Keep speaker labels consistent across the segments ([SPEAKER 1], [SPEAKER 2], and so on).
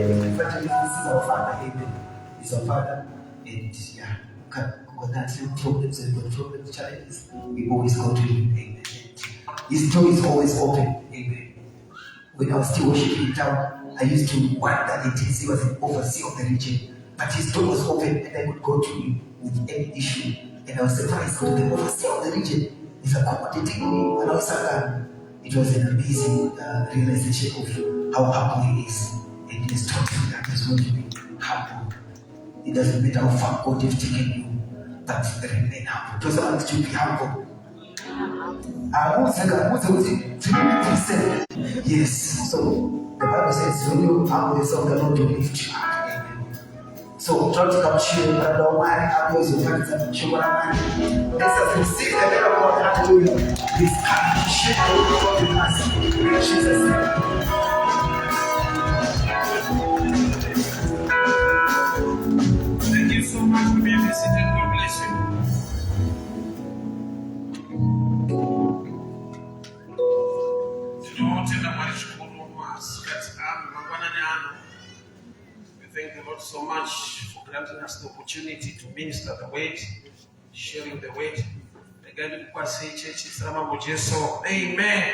[SPEAKER 1] Evangelist, this is our father, amen. He's our father, and yeah, got that problems and got problems, challenges. We always go to him, amen. His door is always open, amen. When I was still worshiping in town, I used to wonder that he was an overseer of the region, but his door was open and I would go to him with any issue. And I was surprised that the overseer of the region is accommodating me when I was young. It was an amazing realization of how humble he is. And he has taught me that he's going to be humble. It doesn't matter how far God has taken you, but remain humble. Those are to be humble. Yes, so the Bible says when you humble yourself, the Lord will lift you up. So try to capture but don't worry, I'm always your friends and show what I'm doing. Let's just receive the name of God. Hallelujah. This coming to share God with us. In Jesus' name.
[SPEAKER 2] Thank you so much for being visited. God bless you. We thank the Lord so much for granting us the opportunity to minister the word, sharing the word. Amen.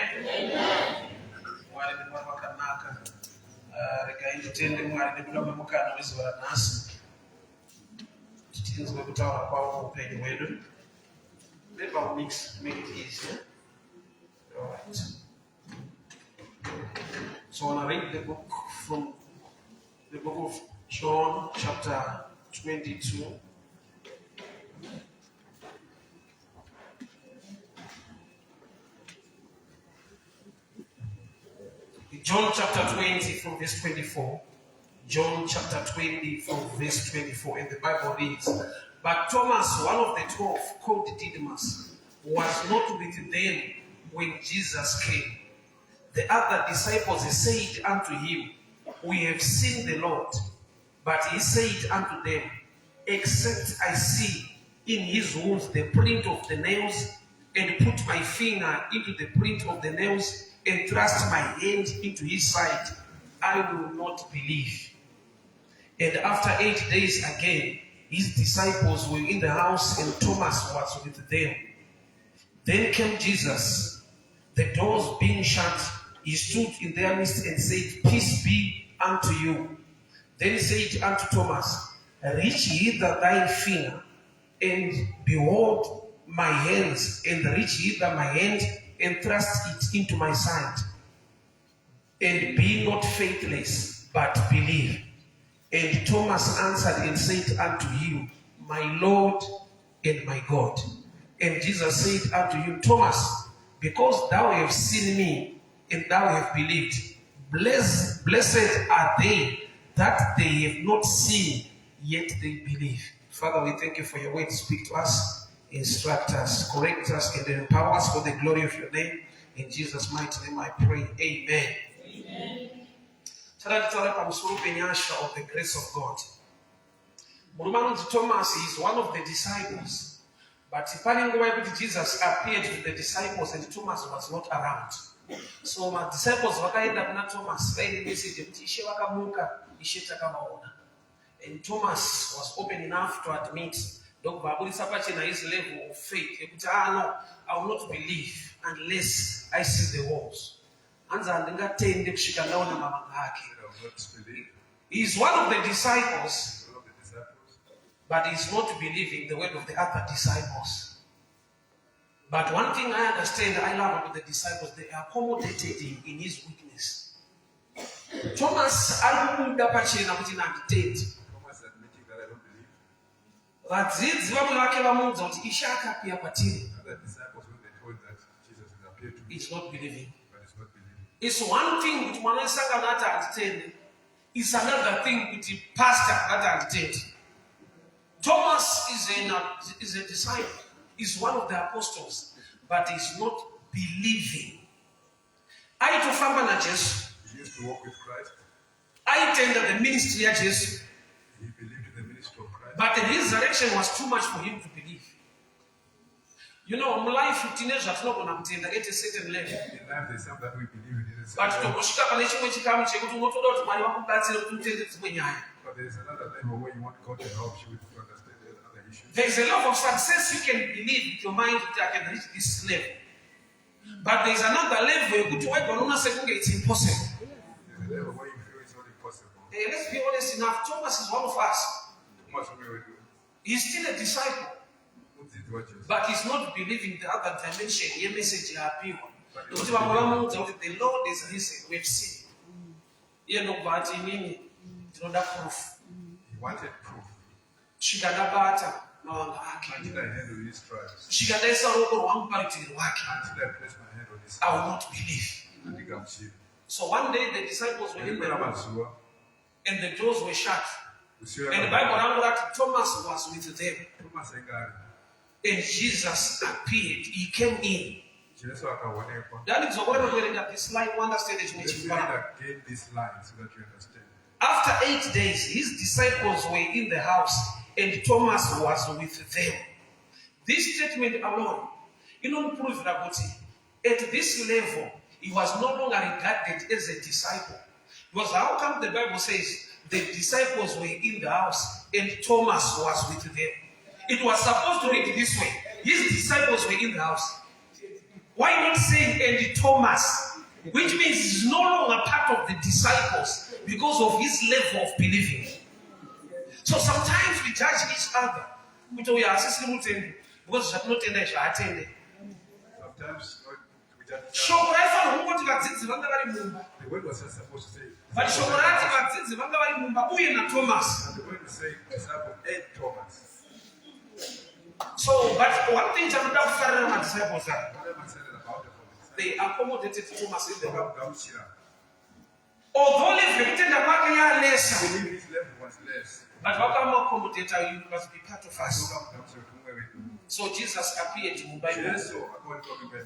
[SPEAKER 2] Maybe I'll make it easier. All right. So I want to read the book from the book of John, chapter 22. John chapter 20 from verse 24. John chapter 20 from verse 24. And the Bible reads, "But Thomas, one of the 12, called Didymus, was not with them when Jesus came. The other disciples said unto him, We have seen the Lord. But he said unto them, Except I see in his wounds the print of the nails, and put my finger into the print of the nails, and thrust my hand into his side, I will not believe." And after 8 days again, his disciples were in the house, and Thomas was with them. Then came Jesus, the doors being shut. He stood in their midst and said, Peace be unto you. Then he said unto Thomas, Reach hither thy finger, and behold my hands, and reach hither my hand, and thrust it into my side. And be not faithless, but believe. And Thomas answered and said unto him, My Lord and my God. And Jesus said unto him, Thomas, because thou hast seen me, and thou hast believed, blessed are they that they have not seen, yet they believe. Father, we thank you for your word. Speak to us, instruct us, correct us, and empower us for the glory of your name. In Jesus' mighty name I pray. Amen. Amen. Of the grace of God. Thomas is one of the disciples, but Jesus appeared to the disciples and Thomas was not around. So my disciples wakaenda na Thomas vaile message kuti ishe vakamuka ishe takavaona. And Thomas was open enough to admit his level of faith. No, I will not believe unless I see the walls. He is one of the disciples, but he is not believing the word of the other disciples. But one thing I understand, I love about the disciples, they accommodated him in his weakness. Thomas admitting that I don't believe. Other disciples, when they told that Jesus has appeared to me, it's not believing. But it's not believing. It's one thing with one understand. It's another thing with the pastor that understand. Thomas is a disciple. He's one of the apostles, but he's not believing. He used to walk with Christ. I attended the ministry of Jesus. He believed in the ministry of Christ. But the resurrection was too much for him to believe. You know, in life, teenagers are not going to attend at a certain level. In life, there's something that we believe in. but togosvika pane chimwe chikamu chekuti unotoda kuti Mwari vakubatsire kuti utende dzimwe nyaya.
[SPEAKER 3] But there is another level where you want God to help you to understand the other issues.
[SPEAKER 2] There is a level of success you can believe with your mind that I can reach this level. But there is another level yekuti waigona unase kunge it's impossible.
[SPEAKER 3] There's a level where you feel it's not impossible.
[SPEAKER 2] Let's be honest enough, Thomas is one of us.
[SPEAKER 3] Thomas Omewedu,
[SPEAKER 2] He's still a disciple,
[SPEAKER 3] mudzidzi waJesu.
[SPEAKER 2] but he's not believing the other dimension yemessage yaapiwa. Nokuti vamwe vamuudza kuti the Lord is risen, we've seen. Iye ndokubva ati inini ndinoda proof.
[SPEAKER 3] He wanted proof.
[SPEAKER 2] Svika ndabata mavanga ake.
[SPEAKER 3] Until I handle his trials.
[SPEAKER 2] Svika ndaisa ruoko rwangu parutivi rwake.
[SPEAKER 3] Until I place my hand on his
[SPEAKER 2] I will not believe.
[SPEAKER 3] handikamuchiva.
[SPEAKER 2] So one day the disciples were in the room
[SPEAKER 3] mazuva
[SPEAKER 2] and the doors were shut.
[SPEAKER 3] usiku
[SPEAKER 2] And the Bible rangu rati Thomas was with them.
[SPEAKER 3] Thomas ainge ari.
[SPEAKER 2] And Jesus appeared. He came in.
[SPEAKER 3] Jesu akaonekwa.
[SPEAKER 2] That is why we read this line, we understand it.
[SPEAKER 3] Let's read again this line so that you understand.
[SPEAKER 2] After 8 days, his disciples were in the house and Thomas was with them. This statement alone, prove that at this level, he was no longer regarded as a disciple. Because how come the Bible says the disciples were in the house and Thomas was with them? It was supposed to read this way. His disciples were in the house. Why not say and Thomas? Which means he's no longer part of the disciples because of his level of believing. So sometimes we judge each other. Because we are assessing because we not attended.
[SPEAKER 3] Sometimes we just
[SPEAKER 2] Shoko raifa ngoti vadzidzi vanga vari mumba.
[SPEAKER 3] the word was just supposed to say.
[SPEAKER 2] But shoko rati vadzidzi vanga vari mumba uye na Thomas.
[SPEAKER 3] And the word was saying disciple and Thomas.
[SPEAKER 2] So, but one thing that my disciples are,
[SPEAKER 3] What am I saying about the Thomas?
[SPEAKER 2] they accommodated Thomas in the room.
[SPEAKER 3] Gamuchira.
[SPEAKER 2] Although level kutenda kwake
[SPEAKER 3] I
[SPEAKER 2] yalesa,
[SPEAKER 3] believe his level was less.
[SPEAKER 2] but vakamuaccommodate, you must be part of us.
[SPEAKER 3] Gamuchira kumwe wedu.
[SPEAKER 2] So Jesus appeared mumba imomo.
[SPEAKER 3] Jesu akaonekwa kumbe.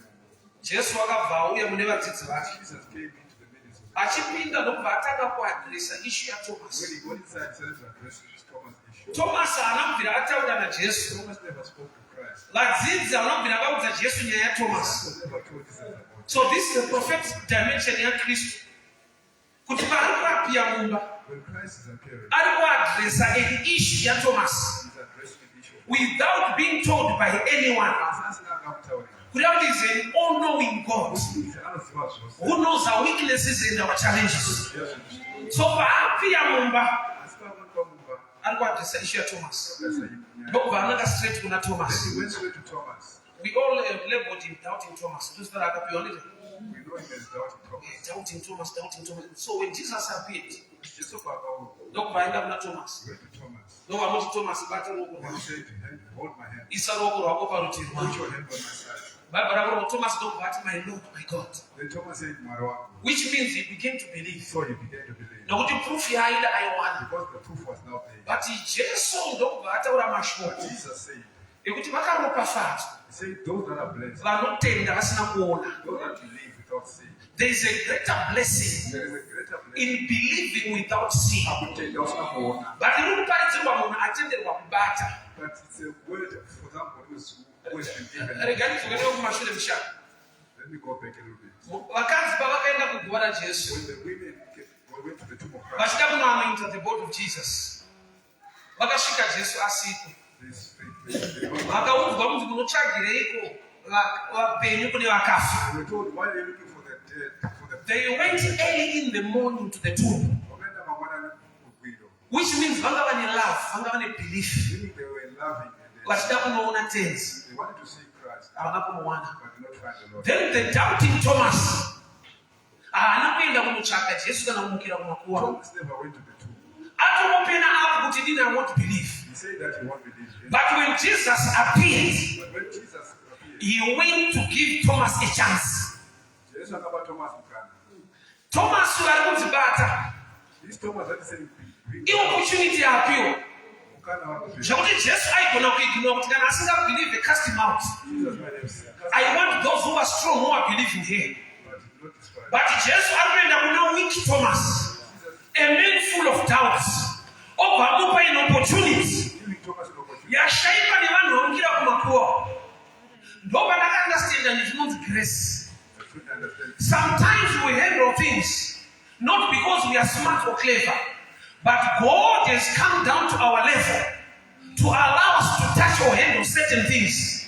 [SPEAKER 2] Jesu akabva auya mune vadzidzi vake.
[SPEAKER 3] Jesus came into the midst of them.
[SPEAKER 2] Achipinda ndobva atanga kuadresa issue
[SPEAKER 3] When
[SPEAKER 2] yaThomas.
[SPEAKER 3] he got inside, he started to address Thomas' issue.
[SPEAKER 2] Thomas haana kubvira ataura naJesu.
[SPEAKER 3] Thomas never spoke to Christ.
[SPEAKER 2] Vadzidzi havana kubvira vaudza Jesu nyaya yaThomas.
[SPEAKER 3] Thomas never told Jesus about it.
[SPEAKER 2] So this is the prophetic dimension yaKristu. Kuti paari kurapira mumba,
[SPEAKER 3] When Christ is appearing,
[SPEAKER 2] ari kuadresa an issue yaThomas
[SPEAKER 3] he's addressing the issue.
[SPEAKER 2] without being told by anyone.
[SPEAKER 3] Asasina akamutaurira.
[SPEAKER 2] Kuda kuti is an all-knowing God
[SPEAKER 3] Kuti anoziva zvose.
[SPEAKER 2] who knows our weaknesses and our challenges.
[SPEAKER 3] Yes.
[SPEAKER 2] So paapira mumba,
[SPEAKER 3] Asi paonekwa mumba,
[SPEAKER 2] ari kuadresa issue yaThomas.
[SPEAKER 3] akasa inyaya.
[SPEAKER 2] Ndobva ananga straight kuna
[SPEAKER 3] Then
[SPEAKER 2] Thomas.
[SPEAKER 3] he went straight to Thomas.
[SPEAKER 2] We all labeled him doubting Thomas. Ndozvara akapiwa ndizvo.
[SPEAKER 3] We know him as doubting Thomas.
[SPEAKER 2] Doubting Thomas, doubting Thomas. So when Jesus appeared,
[SPEAKER 3] Jesu paakauya,
[SPEAKER 2] ndokubva aenda kuna Thomas.
[SPEAKER 3] he went to Thomas.
[SPEAKER 2] Ndovanoti Thomas bata ruoko
[SPEAKER 3] Then he
[SPEAKER 2] rwako.
[SPEAKER 3] said to him, hold my hand.
[SPEAKER 2] Isa ruoko rwako parutivi
[SPEAKER 3] Put
[SPEAKER 2] rwako.
[SPEAKER 3] your hand on my side.
[SPEAKER 2] Bhaibheri rakurova Thomas ndokubva ati my Lord, my God.
[SPEAKER 3] Then Thomas said, Mwari wangu.
[SPEAKER 2] Which means he began to believe.
[SPEAKER 3] So he began to believe.
[SPEAKER 2] Nokuti proof yaaida aiwana.
[SPEAKER 3] Because the proof was now there.
[SPEAKER 2] But Jesu ndokubva ataura
[SPEAKER 3] But
[SPEAKER 2] mashoko
[SPEAKER 3] Jesus said,
[SPEAKER 2] ekuti vakaropafadzwa
[SPEAKER 3] he said, those that are blessed,
[SPEAKER 2] vanotenda vasina kuona.
[SPEAKER 3] those that believe without seeing.
[SPEAKER 2] There is a greater blessing
[SPEAKER 3] There is a greater blessing.
[SPEAKER 2] in believing without seeing.
[SPEAKER 3] Hakutenda usina kuona.
[SPEAKER 2] But iri kuparidzirwa munhu atenderwa kubata.
[SPEAKER 3] But it's a word for somebody who has been given.
[SPEAKER 2] Regani tsokerewo kumashure mushaka.
[SPEAKER 3] Let me go back a little bit.
[SPEAKER 2] Vakadzi pavakaenda kuguva raJesu
[SPEAKER 3] When the women went to the tomb of Christ,
[SPEAKER 2] vachida kunoanointa the body of Jesus, vakasvika Jesu asipo.
[SPEAKER 3] they
[SPEAKER 2] Vakaudzwa kuti munotsvagireiko vapenyu kune vakafa.
[SPEAKER 3] were told, why are you looking for the dead? For the
[SPEAKER 2] They went early in the morning to the tomb,
[SPEAKER 3] Wakaenda mangwanani kugwido.
[SPEAKER 2] which means vanga vane love, vanga vane belief,
[SPEAKER 3] Meaning they were loving and
[SPEAKER 2] vachida kunoona tenzi,
[SPEAKER 3] they wanted to see Christ,
[SPEAKER 2] havana kumuwana.
[SPEAKER 3] but did not find the Lord.
[SPEAKER 2] Then the doubting Thomas haana kuenda kunotsvaka Jesu kana kumukira kumakuwa.
[SPEAKER 3] Thomas never went to the tomb.
[SPEAKER 2] Atomopena apo kuti dini I won't believe.
[SPEAKER 3] He said that he won't believe.
[SPEAKER 2] But when Jesus appeared,
[SPEAKER 3] But when Jesus appeared,
[SPEAKER 2] he went to give Thomas a chance.
[SPEAKER 3] Jesus akapa Thomas mukana.
[SPEAKER 2] Thomas ari kudzibata,
[SPEAKER 3] This Thomas that is saying,
[SPEAKER 2] i-opportunity yaapiwa.
[SPEAKER 3] mukana wako.
[SPEAKER 2] Zvakuti Jesu aigona kuignora kuti kana asingabelieve, cast him out.
[SPEAKER 3] Jesus might have said,
[SPEAKER 2] I want those who are strong who are believing here.
[SPEAKER 3] but he did not describe.
[SPEAKER 2] But Jesu ari kuenda kuna weak Thomas, a man full of doubts. Obva amupa an opportunity.
[SPEAKER 3] Giving Thomas an opportunity.
[SPEAKER 2] Yashaikwa nevanhu vamukira kumakuwa. Ndobva ndakaandastenda ndichinonzi grace.
[SPEAKER 3] I couldn't understand
[SPEAKER 2] Sometimes we handle things not because we are smart or clever, but God has come down to our level to allow us to touch or handle certain things.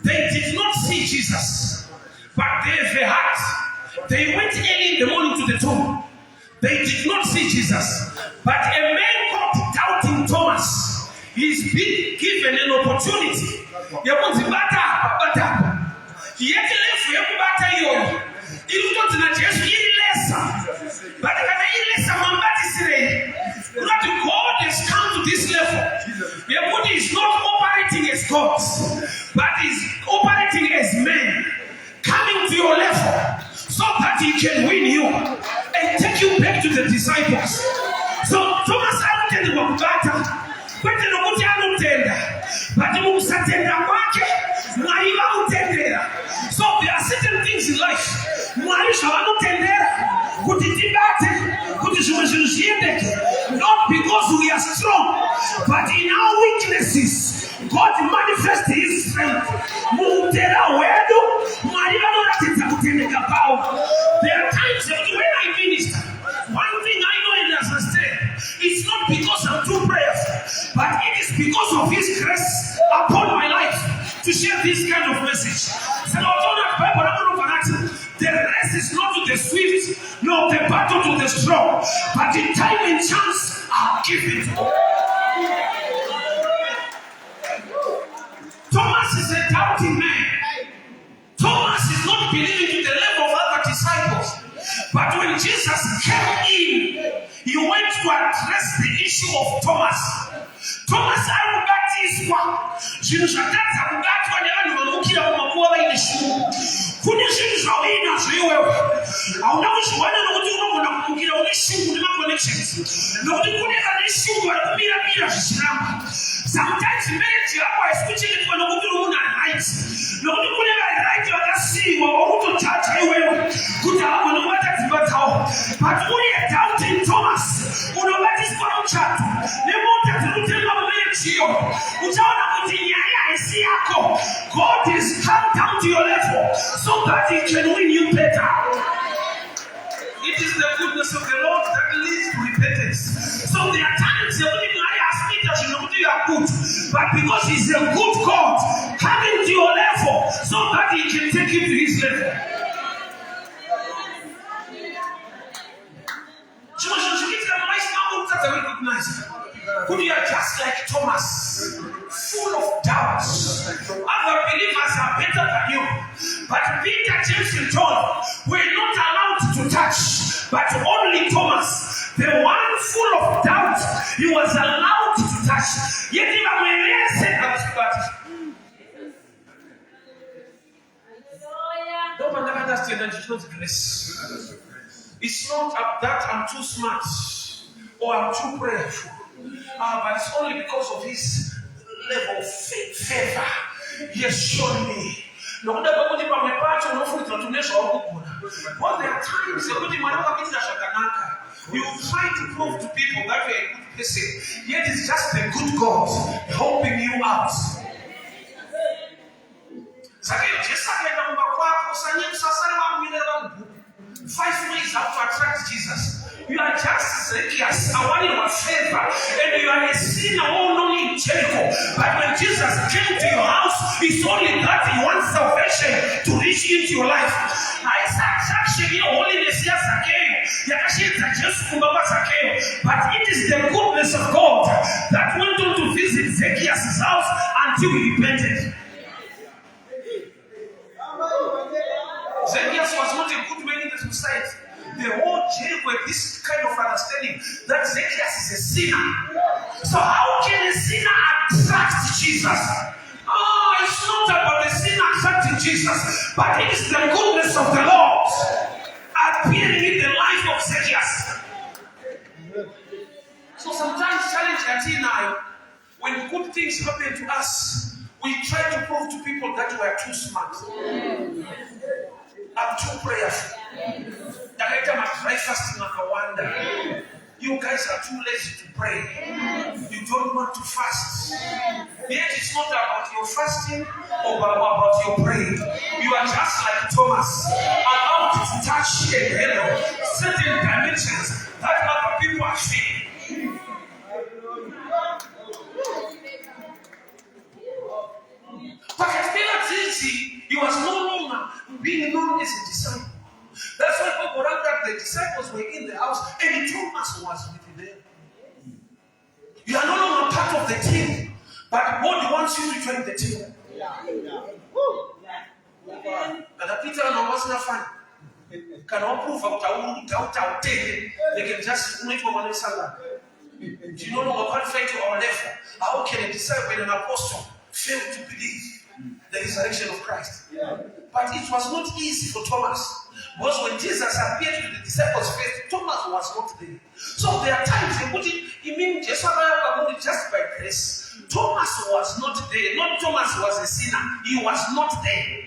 [SPEAKER 2] They did not see Jesus, but they have a heart. They went early in the morning to the tomb. They did not see Jesus, but a man called Doubting Thomas is being given an opportunity. But God has come to this level. Yehudi is not operating as God, but is operating as man, coming to your level so that he can win you and take you back to the disciples. So Thomas anotenda wakubata kwete nokuti anotenda but mukusatenda kwake mwari vamutendera. So there are certain things in life mwari zvavanotendera kuti tibate kuti zvimwe zvinhu zviendeke, not because we are strong but in our weaknesses God manifests his strength. Muutera hwedu mwari vanoratidza kutendeka pavo. There are times when I minister, one thing I know and understand, it's not because I'm too prayerful, but it is because of his grace upon my life to share this kind of message. The race is not to the swift, nor the battle to the strong, but in time and chance I'll give it. Thomas is a doubting man. Thomas is not believing to the level of other disciples. But when Jesus came in, he went to address the issue of Thomas. Thomas akubatiswa zvinhu zvatadza kubatwa nevanhu vamukira mumakuva vaine shungu. Kune zvinhu zvauinazvo iwewe hauna kuzviwana nokuti unogona kumukira une shungu nemaconnections, nokuti kune vane shungu vari kumira zvichiramba. Sometimes marriage yako haisi kuchengetwa nokuti uri munhu aright, nokuti kune varight vakasiyiwa vakutotacha iwewe kuti havagona kubata dzimba dzavo. But uye Doubting Thomas unobatiswa muchato nemota dziri kutenga mumarriage iyo, uchaona kuti nyaya haisi yako. God has come down to your level so that he can win you better. It is the goodness of the Lord that leads to repentance. So there are times when I ask me that you are good, but because he's a good God coming to your level so that he can take you to his level. Could you are just like Thomas, full of doubts. Other believers are better than you. But Peter, James, and John were not allowed to touch, but only Thomas, the one full of doubt, he was allowed to touch. Yet even when they said that, don't understand that it's not grace. It's not that I'm too smart or I'm too prayerful. But it's only because of his level of favor he has shown me. But there are times you try to prove to people that you're a good person, yet it's just the good God helping you out. 5 ways how to attract Jesus. You are just Zacchaeus, a one in your favor, and you are a sinner all known in Jericho. But when Jesus came to your house, it's only that he wants salvation to reach into your life. But it is the goodness of God that went on to visit Zacchaeus' house until he repented. Zacchaeus was not a good man in the society. The whole Jericho had this kind of understanding that Zacchaeus is a sinner. So how can a sinner attract Jesus? It's not about the sinner attracting Jesus, but it is the goodness of the Lord appearing in the life of Zacchaeus. So sometimes challenge Latina, when good things happen to us, we try to prove to people that we are too smart. I'm too prayerful. You guys are too lazy to pray. You you don't want to fast. Yet it's not about your fasting or about your praying. You are just like Thomas, allowed to touch and handle certain dimensions that other people are seeing. But at Pentecost, he was no longer being known as a disciple. That's why people wrote that the disciples were in the house and Thomas was with them. You are no longer part of the team, but God wants you to join the team. And Peter was not fun. Can all prove out they can just make one of them. You no longer qualified to our level. How can a disciple and an apostle fail to believe the resurrection of Christ? But it was not easy for Thomas. Because when Jesus appeared to the disciples' face, Thomas was not there. So there are times they put it, he means just by grace. Thomas was not there. Not Thomas was a sinner. He was not there.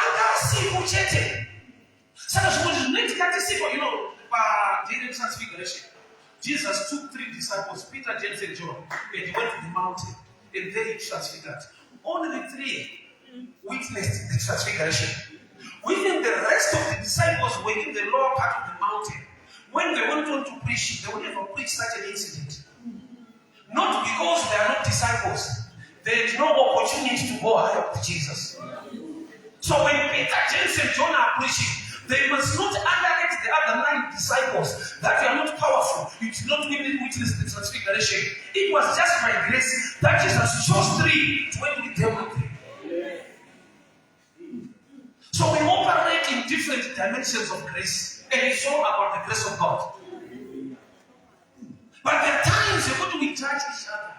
[SPEAKER 2] And that's simple chatting. During Transfiguration, Jesus took 3 disciples, Peter, James, and John, and he went to the mountain, and they transfigured. Only 3 witnessed the transfiguration. Within the rest of the disciples were in the lower part of the mountain. When they went on to preach, they would never preach such an incident. Not because they are not disciples. They had no opportunity to go ahead of Jesus. So when Peter, James, and John are preaching, they must not underrate the other 9 disciples that they are not powerful. You did not witness the transfiguration. It was just by grace that Jesus chose 3 to went with them with him. So we operate in different dimensions of grace, and it's all about the grace of God. But there are times when we judge each other,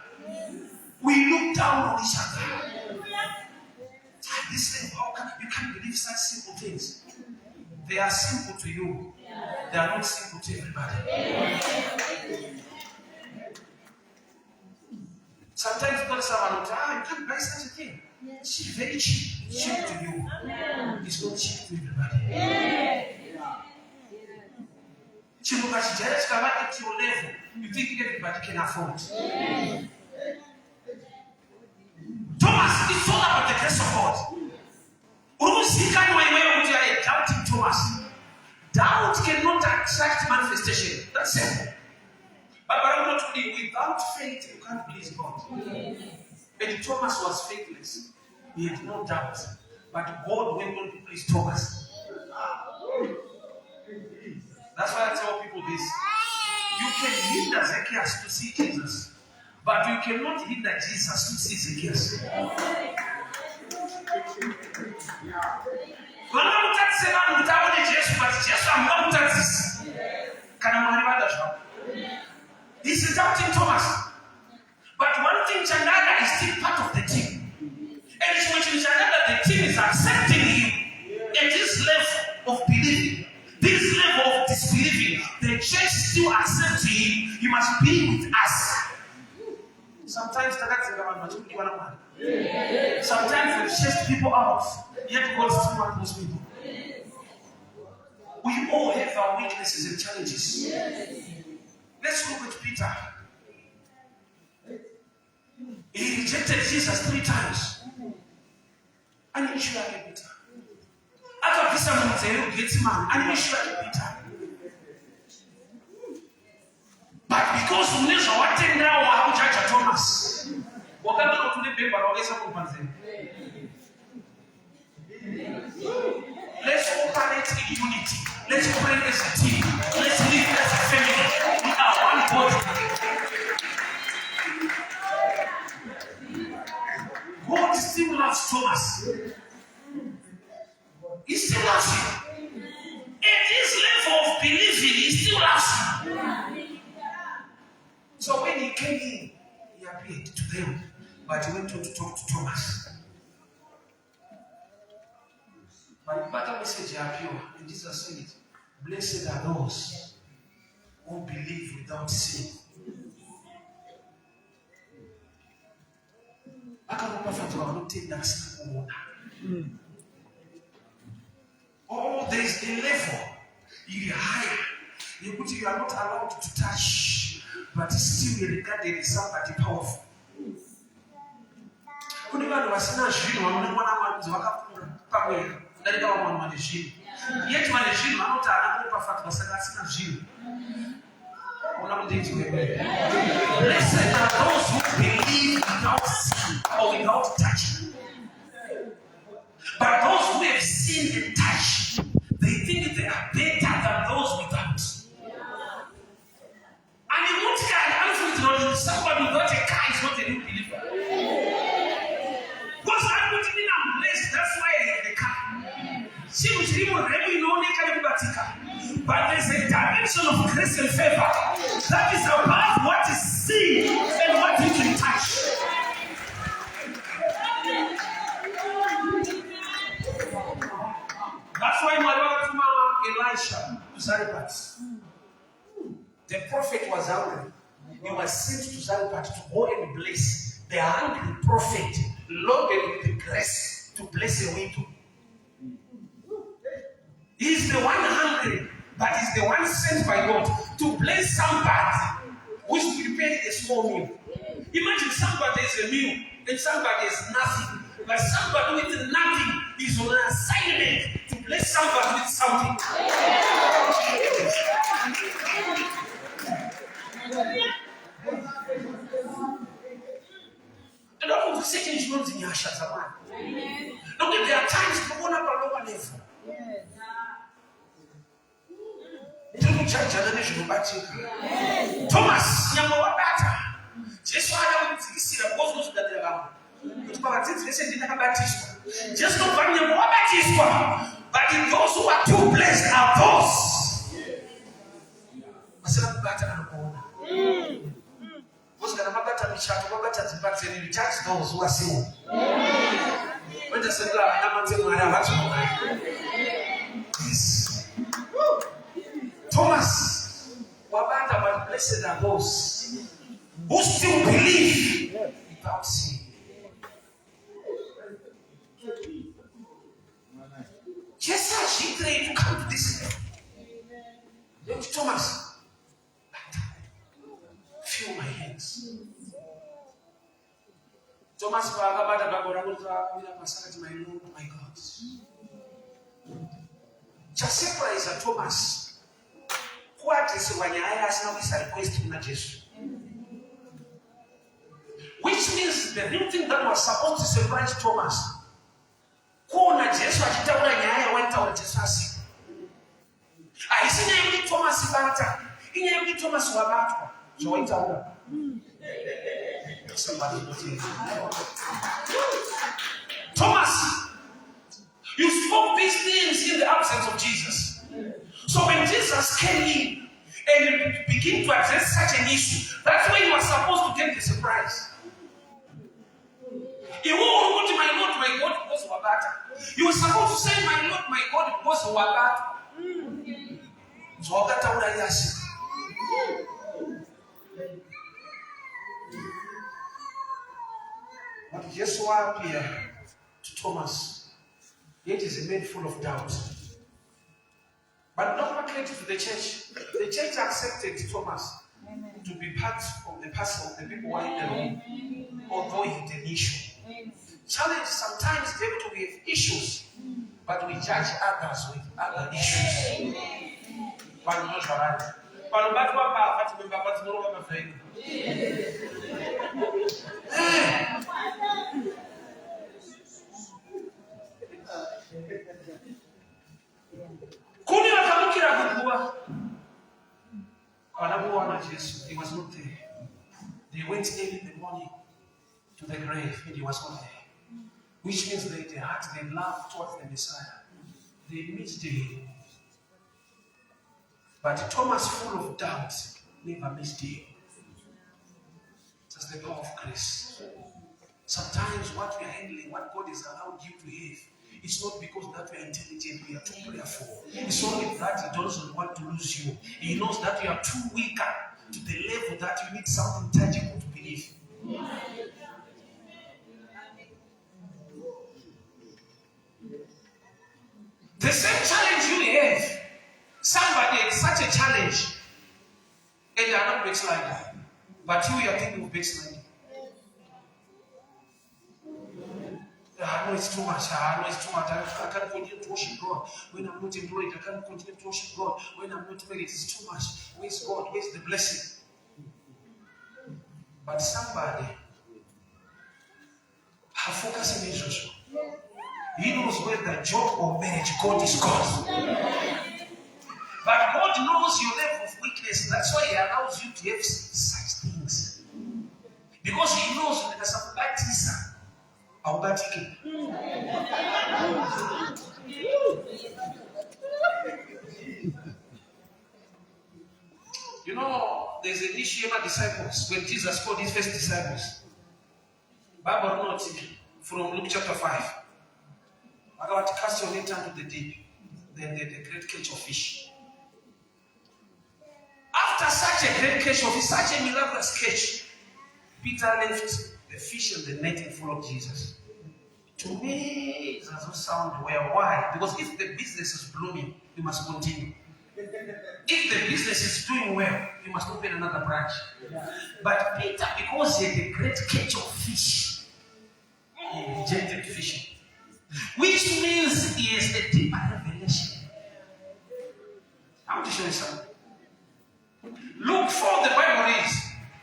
[SPEAKER 2] we look down on each other. This thing, how come you can't believe such simple things? They are simple to you. They are not simple to everybody. Sometimes God says, you can't buy such a thing. It's very cheap. It's cheap to you. It's not cheap to everybody. At your level, you think everybody can afford. Thomas, it's all about the grace of God. Doubting Thomas. Doubt cannot attract manifestation. That's simple. But without faith, you can't please God. And Thomas was faithless. He had no doubt. But God went on to please Thomas. That's why I tell people this. You can hinder Zacchaeus to see Jesus, but you cannot hinder Jesus to see Zacchaeus. This is doubting Thomas. But one thing, Chandaga is still part of the team. And it's when Chandaga, the team is accepting him at this level of believing, this level of disbelieving. The church still accepts him. He must be with us. Sometimes we chase people out, yet God still wants those people. We all have our weaknesses and challenges. Let's look at Peter. He rejected Jesus 3 times. And he should have Peter. After Peter gets man, and he should have Peter. But because we know what thing now, how judge Thomas. What can we do to the paper? Let's operate in unity. Let's operate as a team. Let's live as a family. We are one body. God still loves Thomas. He still loves him. At this level of believing, he still loves him. So when he came in, he appeared to them, but he went on to talk to Thomas. But the message appeared, and Jesus said, blessed are those who believe without sin. Oh, there is a level. You are higher. You are not allowed to touch but still you regarded as somebody powerful. Kuni vanhu vasina zvinhu vanonekwana marudzi vakakura pamwe kudarika vamwe vanhu vane zvinhu. Yet vane zvinhu vanoti havana kuropafadzwa saka asina zvinhu. Blessed are those who believe without seeing or without touching. But those who have seen and touched, they think they are better than those without. And in what kind, unfortunately, somebody without a car is not a real believer. Because I'm putting in a blessed, that's why I have the car. But there's a dimension of grace and favor that is above what is seen and what you can touch. That's why Elisha to Zarephath. The prophet was hungry. He was sent to Zarephath to go and bless the hungry prophet, loaded with the grace to bless a widow. He's the one hungry, but he's the one sent by God to bless somebody who's prepared a small meal. Imagine somebody is a meal and somebody is nothing. But somebody with nothing is on an assignment to bless somebody with something. And don't want to say things in your shadow. Look, there are times to go up a lower level. Thomas, just why to see the boss that they are. Just don't find them but in those who are too blessed are those. Those who are single. When the Thomas, but blessed are those who still believe without seeing. Just as she prayed to come to this level. Thomas, feel my hands. Thomas, my Lord, my God. Chasepra is a Thomas. What is when I ask now is a request to Jesus? Which means the new thing that was supposed to surprise Thomas. Kona Jesu akitaura nyaya wentaura Jesu asi. Aisina yuli Thomas bata. Inya yuli Thomas wabatwa. So wentaura. Somebody not here. Thomas, you spoke these things in the absence of Jesus. So when Jesus came in and began to address such an issue, that's when you were supposed to get the surprise. You won't go to my Lord, my God, because of that. You were supposed to say, my Lord, my God, because of that. So that's what I ask. But Jesus appeared to Thomas. Yet is a man full of doubt. But not credit to the church. The church accepted Thomas to be part of the person of the people who are in the room, although he had an issue. Challenge sometimes we have issues, but we judge others with other issues. But not right. Kuni wakamukira kugua. Wanamuona Jesus, he was not there. They went early in the morning to the grave and he was not there. Which means that they had their love towards the Messiah. They missed him. But Thomas, full of doubt, never missed him. Just the power of grace. Sometimes what we are handling, what God has allowed you to have, it's not because that we are intelligent, we are too prayerful. It's only that He doesn't want to lose you. He knows that you are too weaker to the level that you need something tangible to believe. The same challenge you have, somebody has such a challenge, and they are not backslider. backsliding. I know it's too much. I know it's too much. I can't continue to worship God. When I'm not employed, I can't continue to worship God. When I'm not married, it's too much. Where's God? Where's the blessing? But somebody have focus in Joshua. He knows whether job or marriage, God is God. But God knows your level of weakness. That's why He allows you to have such things. Because He knows when there's some bad things. You know, there's an issue about disciples. When Jesus called His first disciples, Bible notes from Luke chapter 5. About to cast your net into the deep, then the great catch of fish. After such a great catch of fish, such a miraculous catch, Peter left the fish and the net and followed Jesus. To me, it doesn't sound well. Why? Because if the business is blooming, you must continue. If the business is doing well, you must open another branch. But Peter, because he had a great catch of fish, he rejected fishing. Which means he is a deeper revelation. I want to show you something. Luke 4, the Bible reads,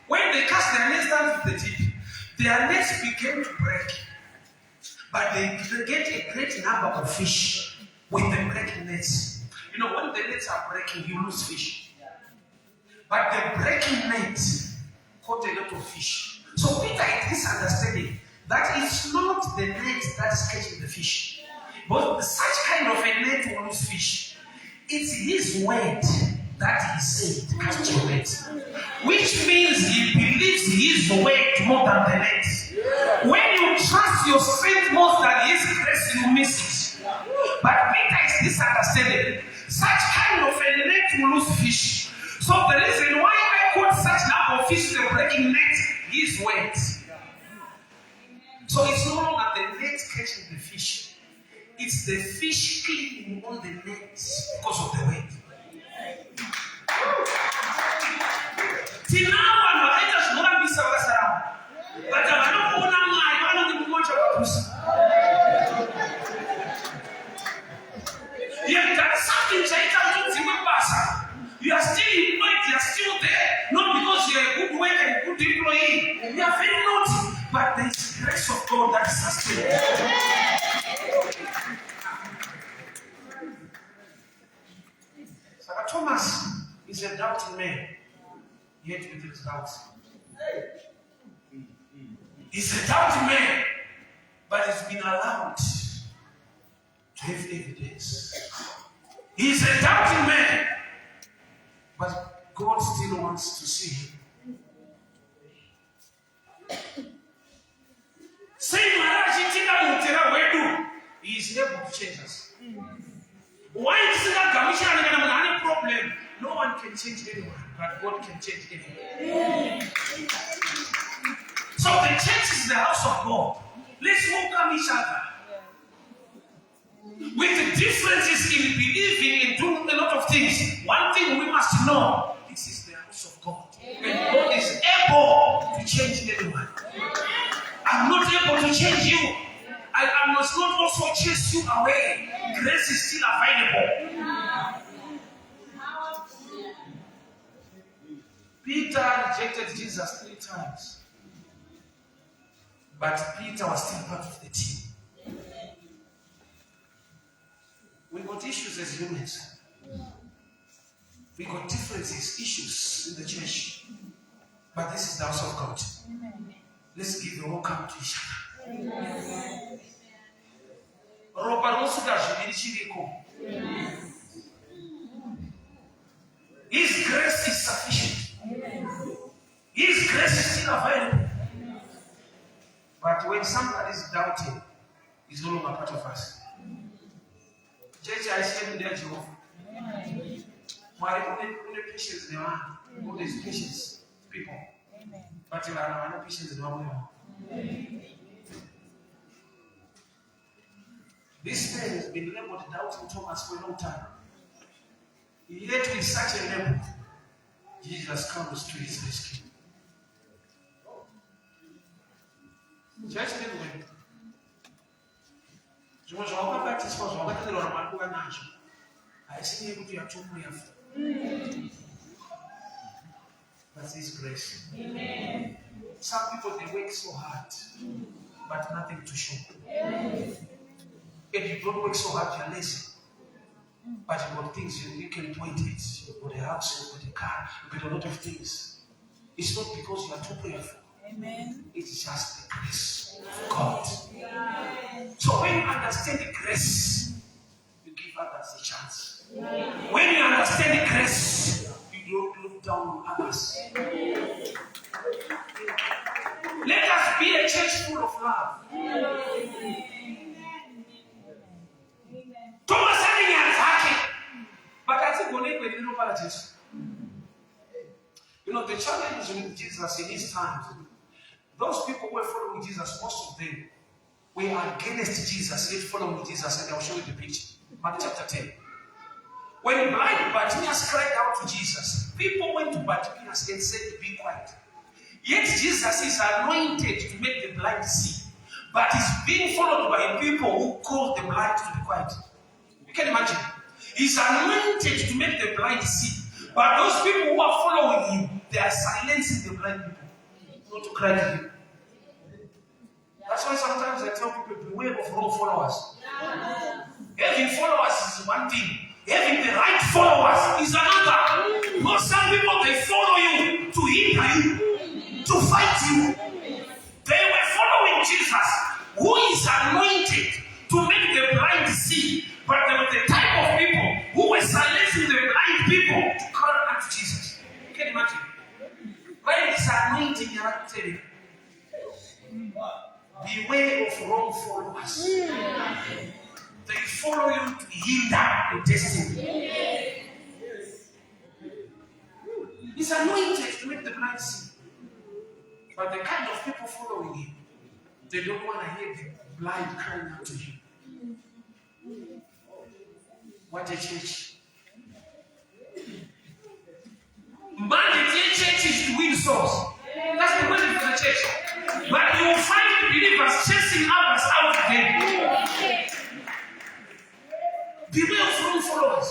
[SPEAKER 2] when they cast their nets down to the deep, their nets began to break. But they get a great number of fish with the breaking nets. You know, when the nets are breaking, you lose fish. But the breaking net caught a lot of fish. So Peter had this understanding that it's not the net that is catching the fish. But such kind of a net will lose fish. It's His word that He said, cast your net. Which means He believes His word more than the net. When you trust your strength more than His grace, you miss it. But Peter is this understanding. Such kind of a net will lose fish. So the reason why I caught such number of fish in the breaking net, His word. So it's no longer the net catching the fish. It's the fish cleaning on the net because of the weight. Till now, I'm not just going to be so around. But I don't want to lie. I don't even want to lose. You have done something you are still employed, you are still there. Not because you are a good worker and a good employee. You are very naughty. But there is the grace of God that sustains. So Thomas is a doubting man, yet with his doubts. He's a doubting man, but he's been allowed to have evidence. He's a doubting man, but God still wants to see him. He is able to change us. Why is that any problem? No one can change anyone, but God can change anyone. So the church is the house of God. Let's welcome each other. With the differences in believing and doing a lot of things, one thing we must know: this is the house of God. And God is able to change anyone. I'm not able to change you. I must not also chase you away. Grace is still available. Peter rejected Jesus 3 times. But Peter was still part of the team. We got issues as humans. We got differences, issues in the church. But this is the house of God. Let's give the welcome to each other. His grace is sufficient. His grace is still available. But when somebody is doubting, he's no longer part of us. Church, I say there, Jehovah. Why only patience they are? All these patience people. But you are no patience in one way. This man has been labeled doubting Thomas for a long time. Yet with such a label, Jesus comes to his rescue. Church didn't win. Zvimwe zvawakabatiswa zvawakatenderwa naMwari kuva nazvo haisini yekuti you're too prayerful. That's His grace. Amen. Some people, they work so hard, but nothing to show. If you don't work so hard, you're lazy. But you've got things you can point it. You've got a house, you've got a car, you've got a lot of things. It's not because you are too prayerful. Amen. It's just the grace of God. Amen. So when you understand the grace, you give others a chance. Amen. When you understand the grace, you don't look down on others. Amen. Let us be a church full of love. Amen. Thomas having a attack, but I think we'll need to know about this. You know, the challenge with Jesus in his times, those people who were following Jesus, most of them were against Jesus, yet following Jesus, and I'll show you the picture. Mark chapter 10. When blind Bartimaeus cried out to Jesus, people went to Bartimaeus and said, "Be quiet." Yet Jesus is anointed to make the blind see, but he's being followed by people who call the blind to be quiet. You can imagine. He's anointed to make the blind see, but those people who are following him, they are silencing the blind people, not to cry to him. That's why sometimes I tell people, beware of wrong followers. Having followers is one thing. Having the right followers is another. Because some people, they follow you to hinder you, to fight you. They were following Jesus, who is anointed to make the blind see. But there were the type of people who were silencing the blind people to call out to Jesus. You can imagine. When it's anointing, you're not telling. Beware of wrong followers. They follow you to hinder your destiny. He's anointed to make the blind see. But the kind of people following him, they don't want to hear the blind crying out to him. What a church. Mandate church is to win souls. That's the mandate for the church. But you will find believers chasing others out there. Beware of wrong followers.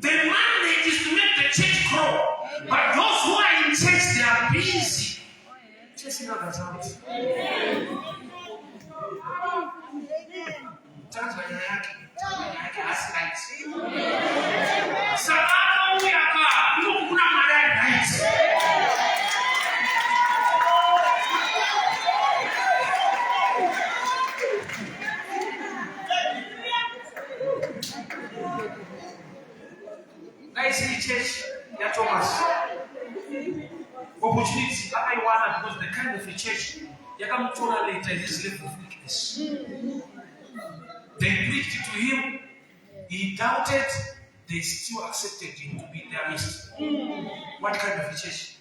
[SPEAKER 2] The mandate is to make the church grow. But those who are in church, they are busy chasing others out. Guys, in the church, they are Thomas. Opportunity, because the kind of a church, you come to later this level of weakness. They preached to him, he doubted, they still accepted him to be their midst. What kind of a church?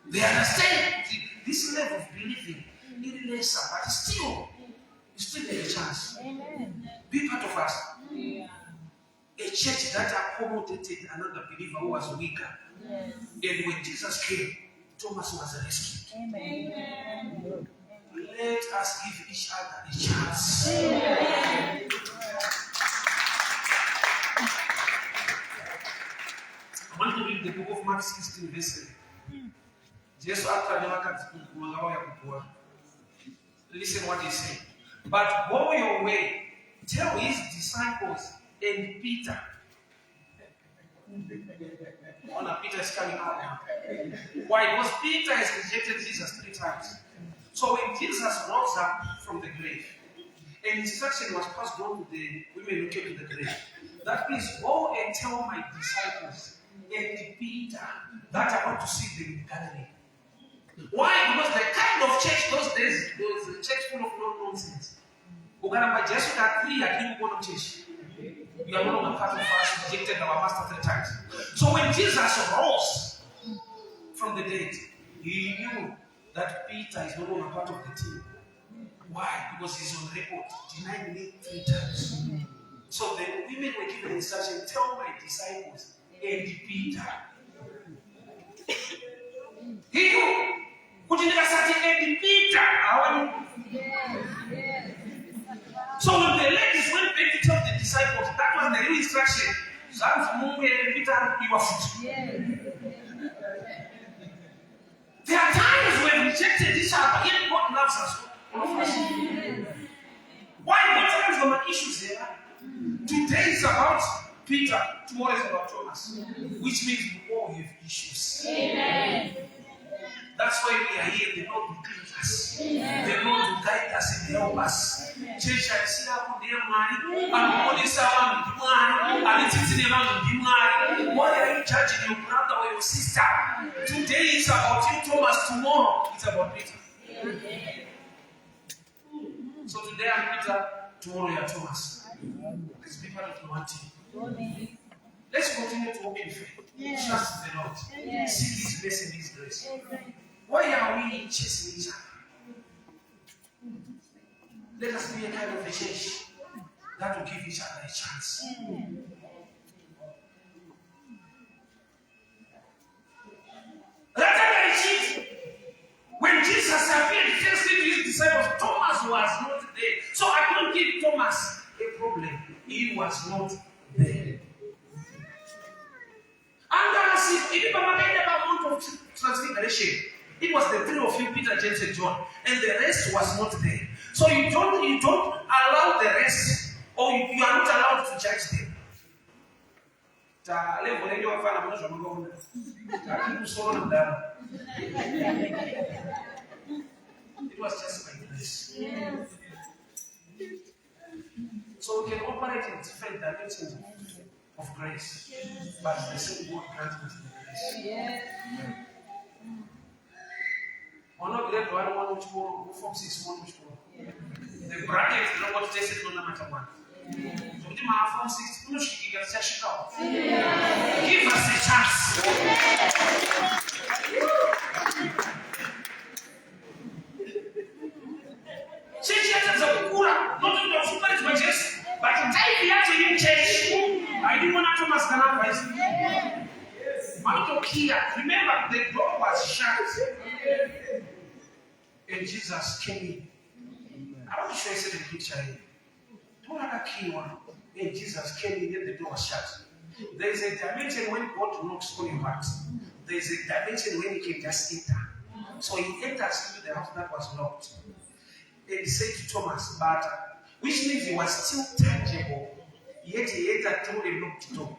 [SPEAKER 2] They understand this level of believing, little lesser, but still, you still have a chance. Be part of us. A church that accommodated another believer who was weaker. And when Jesus came, Thomas was rescued. Amen. Let us give each other a chance. Amen. I want to read the book of Mark 16, verse 3. Jesus listen what he said. But go your way, tell his disciples and Peter. Peter is coming out now. Why? Because Peter has rejected Jesus 3 times. So when Jesus rose up from the grave, and instruction was passed on to the women who came to the grave, that means go and tell my disciples and Peter that I want to see them in Galilee. Why? Because the kind of church those days was a church full of nonsense. You are no longer part of us, rejected our master 3 times. So when Jesus rose from the dead, he knew that Peter is no longer part of the team. Why? Because he's on record, denying me 3 times. So the women were given instruction, tell my disciples and Peter. Hiyo kujinika sati and Peter. So when the ladies went back to tell the disciples, that was the real instruction. Peter, you are foot. There are times we have rejected each other, yet God loves us. Why? What times there are issues here? Today is about Peter, tomorrow is about Thomas, which means we all have issues. Amen. That's why we are here. The Lord will clean us. The Lord will guide us and help us. Church, I see how they are married. I'm only someone who married. I'm teaching them how to be married. Why are you judging your brother or your sister? Today is about you, Thomas. Tomorrow it's about Peter. So today I'm Peter. Tomorrow you're Thomas. Let's be part of one team. Let's continue to walk in faith. Trust the Lord. Seek His blessing, His grace. Why are we chasing each other? Let us be a kind of a church that will give each other a chance. Rather than cheat, when Jesus appeared firstly to His disciples, Thomas was not there. So I don't give Thomas a problem. He was not there. And if you remember about Mount of Transfiguration, it was the three of you, Peter, James, and John, and the rest was not there. So you don't allow the rest, or you are not allowed to judge them. It was just by grace. So we can operate in different dimensions of grace, but the same God grants us the grace. We're not glad to have one tomorrow, from 6 months tomorrow. The bracket is not what they said, no matter what. So we didn't have from 6 months, you can say, give us a chance. Not to super majest, but in time we actually in church. I didn't want to Thomas Ganapais. Remember, the door was shut. And Jesus came in. I want to show you the picture here. Don't have a key one. And Jesus came in, and the door was shut. There is a dimension when God knocks on your heart. There is a dimension when He can just enter. So He enters into the house that was locked. And He said to Thomas, "But," which means He was still tangible, yet He entered through a locked door.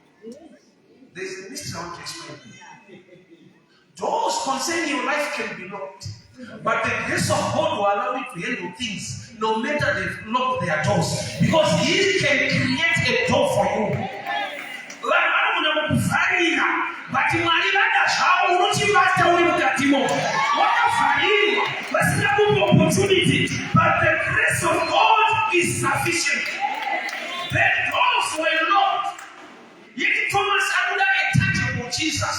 [SPEAKER 2] There is a mystery I want to explain. Doors concerning your life can be locked, but the grace of God will allow you to handle things no matter they lock their doors, because He can create a door for you. Like I don't know what to find, but in my life, how would you like to win that demon? What a find! What's the opportunity? But the grace of God is sufficient. The doors were locked, yet Thomas under a tangible Jesus.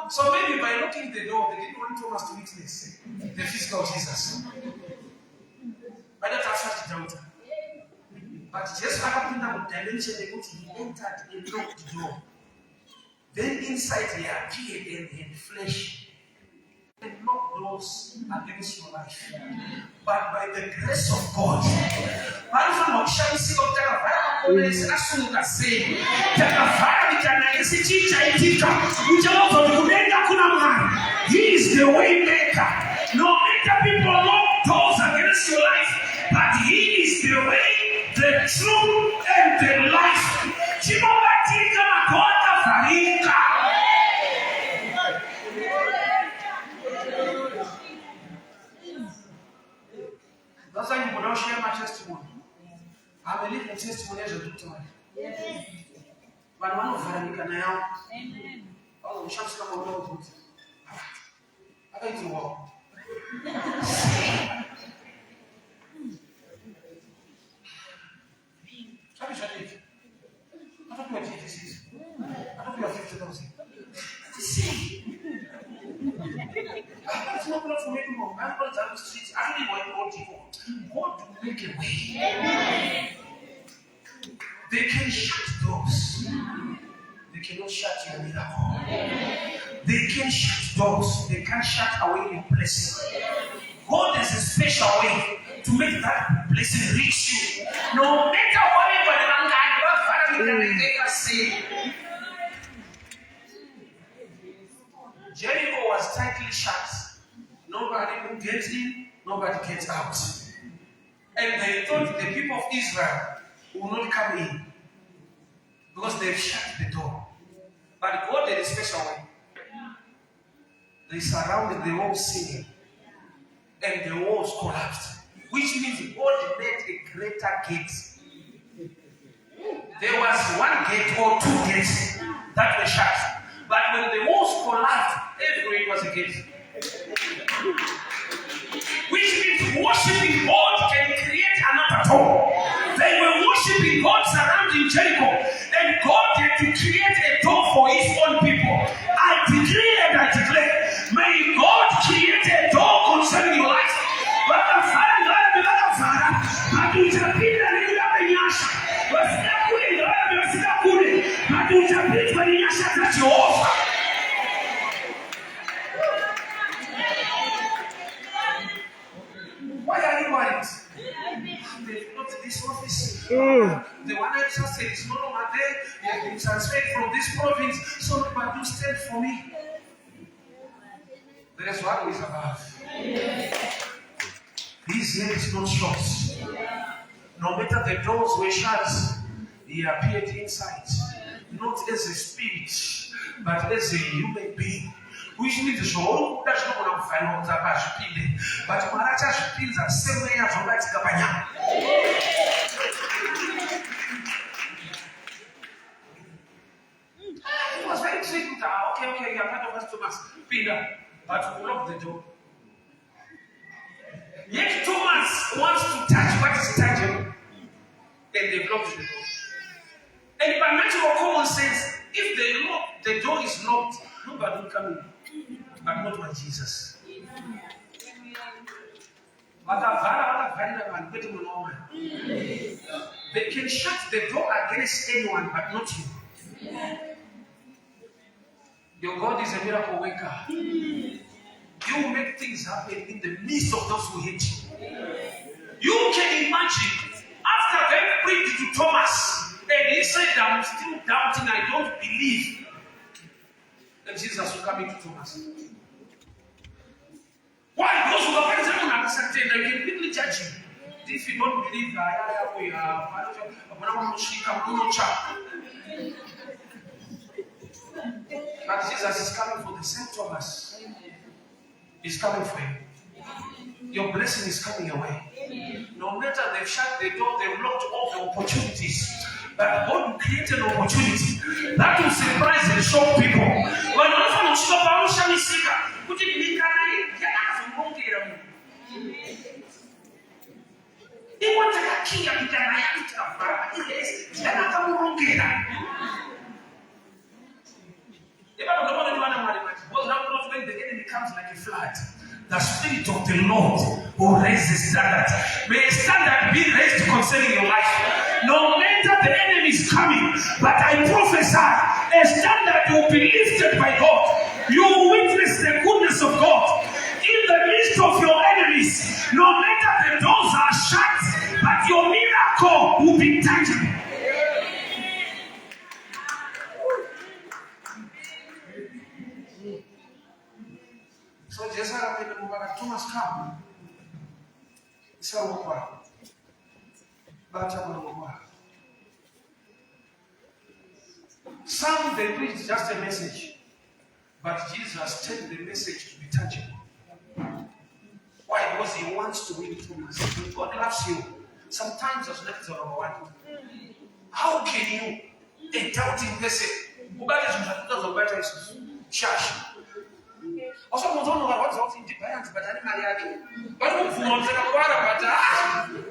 [SPEAKER 2] So maybe by locking the door, they didn't want Thomas to witness the physical Jesus. But that first doubt. But just happened that dimension because He entered a locked door. Then inside He appeared in flesh. And locked doors against your life. But by the grace of God, He is the way maker. No matter people lock doors against your life, but He is the way, the truth, and the life. That's why you will share my testimony. I believe in testimony as a good time. But one of them can now. Oh, we shall come over with it. I think you walk. How is it? I don't know what it is. I don't know 50,000. That's not enough for me to go. I'm going down the streets. I don't even want to go. God will make a way. They can shut doors. doors. They cannot shut your miracle. They can shut doors. They can't shut away your blessing. God has a special way to make that blessing reach you. No matter what anybody can say. Jericho was tightly shut. Nobody could get in, nobody gets out. And they thought the people of Israel will not come in because they've shut the door. But God did a special way. They surrounded the whole city and the walls collapsed, which means God made a greater gate. There was one gate or two gates that were shut. But when the walls collapsed, everywhere was a gate. Which means worshiping God can create another door. They were worshiping God surrounding Jericho, and God had to create a door for his own people. I decree and I declare, may God create a door concerning your life. Why are you worried? They've got this office. The one I trusted is no longer there. They have been transferred from this province. So nobody will stand for me. There is one who is above. His head is not short. No matter the doors were shut, he appeared inside. Not as a spirit, but as a human being. Which means that's not going to find out about Shpile. But Maracha Shpile is the same way as Robert Gabanya. He was very tricky. Okay, you are part of us, Thomas. Peter, but we lock the door. Yet Thomas wants to touch what is tangible. Then they blocked the door. And by natural common sense, if they lock, the door is locked, nobody will come in. But not by Jesus. They can shut the door against anyone, but not you. Your God is a miracle worker. You will make things happen in the midst of those who hate you. You can imagine, after they preached to Thomas, and he said, I'm still doubting, I don't believe. And Jesus will come into Thomas. Why? Those who are very don't understand, they can quickly judge you. If you don't believe, but Jesus is coming for the same Thomas. He's coming for you. Your blessing is coming your way. No matter they've shut the door, they've locked all the opportunities. But God will create an opportunity that will surprise and shock people. When one from Shopper, put it in the they want to kill you. When the enemy comes like a flood, the Spirit of the Lord will raise the standard. May a standard be raised concerning your life. No matter the enemy is coming, but I prophesy a standard will be lifted by God. You will witness the goodness of God in the midst of your enemies. No matter the doors are shut, but your miracle will be tangible. So Jesus said, Thomas, come. Some they preach just a message, but Jesus takes the message to be tangible. Why? Because he wants to win Thomas. God loves you. Sometimes it's not the number one. How can you, a doubting person, who does church? Also, I don't know what's out in the parents, but I didn't marry. But I'm from but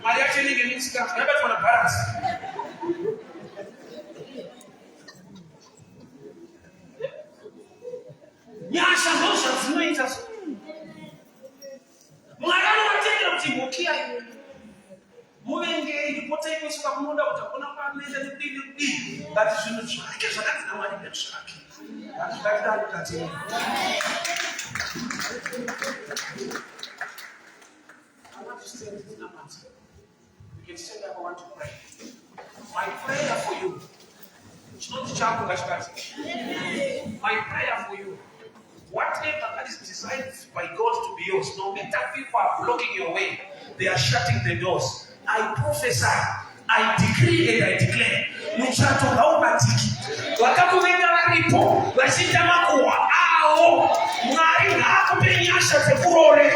[SPEAKER 2] I actually get stuff. Never for the parents. Nyasha notions, no interest. Mwana wa tendo mtibukia. Muenge ilipoteka kwa muda utakuwa But zvinhu zvake zvakati naMwari zvake. Hatidari kati. I want to stand in the matter. You can stand up, I want to pray. My prayer for you. It's not chapel, my prayer for you. Whatever that is designed by God to be yours, no matter people are blocking your way, they are shutting the doors. I prophesy, I decree and I declare. Muchato haubatiki. Wakakuvenga varipo, vachita makuwa ao. Mwari ngaakupenyasha tekurore.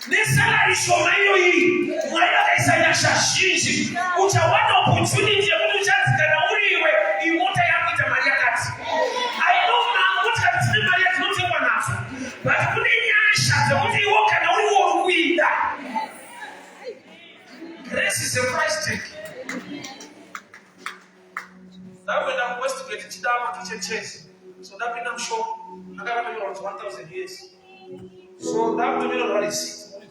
[SPEAKER 2] Nesalari shoma iyo hii, Mwari akaisanyasha shinji. Uchawana opportunity ya kuti uchadzikana uriwe imota yako itamari yakati. I know kuti katine mari yatinotengwa nazo. But kune nyasha dzekuti iwo kana uriwo kuida. Grace is a price tag. That when I'm investigating Chidama kitchen chase, so that when I'm sure I got around 1,000 years. So that when I'm ready,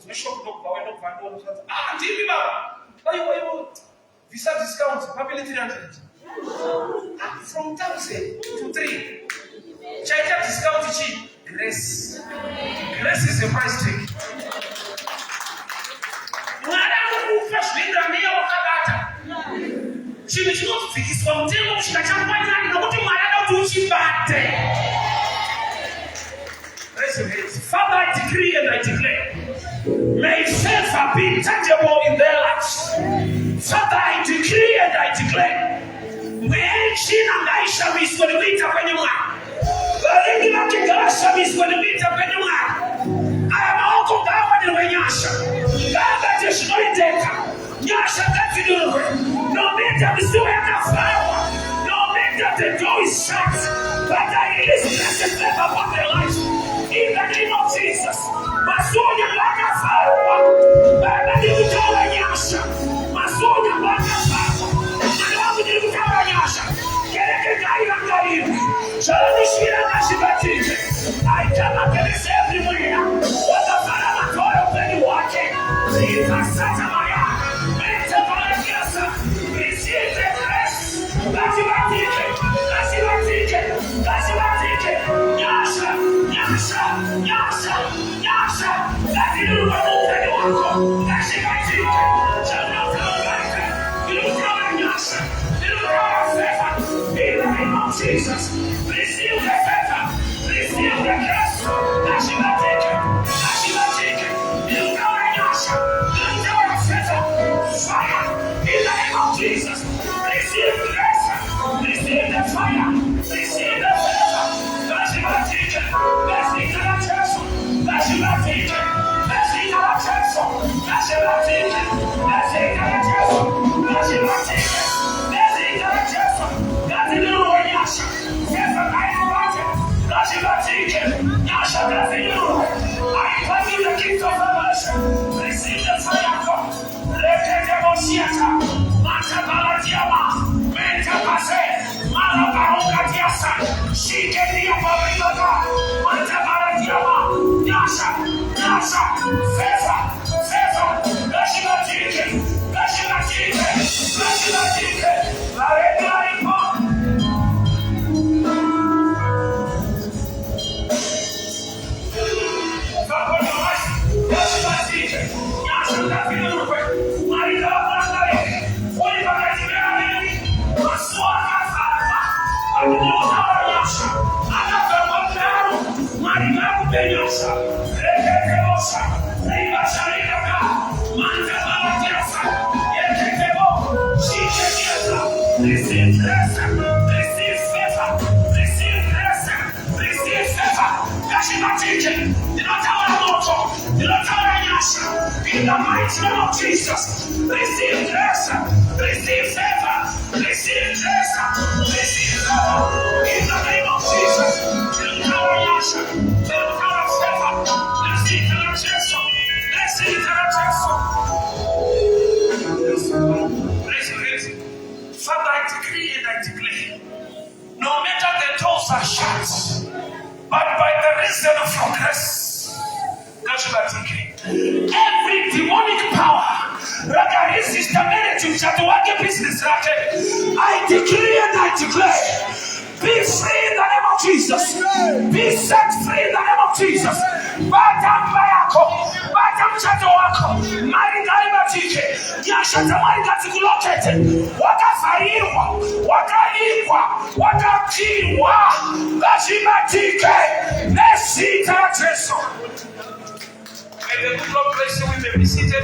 [SPEAKER 2] we shop no power, no value. Ah, TV why you visa discount, probably 300. From 1,000 to 3. China discount cheap. Grace. Grace is a price tag. Chinhu chinobvikiswa mutengo kusvika chakwanirani nokuti Mwari ada kuti uchibate. Raise your hands. Father, I decree and I declare, may favor be tangible in their lives. Father, I decree and I declare, may china ngaishamiswe nekuita kwenye Mwari. Varengi vake ngavashamiswe nekuita kwenye Mwari. Aya maoko ngaawanirwe nyasha. Ngaagate zvinoiteka. Nyasha ngadzidirwe. No matter the story of the flower, no matter the door is shut, but I release blessed favor upon their lives. In the name of Jesus. Masonya baka flower. Baba nikutawa nyasha. Masonya baka flower. Malamu nikutawa nyasha. Keleke gaira gaira. Shalani shira nashibatike. I come against everywhere. What the Father of God when you walk in. Leave us Santa Maya. Receive the grace. Kasibatike. Nyasha. Kasiruwa mupeni wako. Kasibatike. Chanaflangake. Ilukawa nyasha. Ilukawa favor. In the name of Jesus. Receive the favor. Receive the grace. Kasibatike. Ilukawa nyasha. Ilukawa favor. Fire. In the name of Jesus. Receive grace. Receive the fire. Receive the favor. Kasibatike. Receive the fire of God. Receive grace, receive favor, receive grace, receive favor. Kashibatike, inatawa moto, inatawa nyasha. In the mighty name of Jesus, receive grace, receive favor, receive grace, receive favor. In the name of Jesus, inatawa nyasha, inatawa favor, receive grace, receive grace. Raise your hands. Father, I decree and I declare, no matter the doors are shut, but by the reason of your grace, every demonic power, mchato wake business yake. I decree and I declare, be free in the name of Jesus. Be set free in the name of Jesus. Bata mbayako, bata mchato wako, marika ibatike, nyashata marika tikulokete, wakafariwa, wakalikwa, wakakiwa, bajimatike, nesita Jesu. May the good Lord bless you. We may be seated.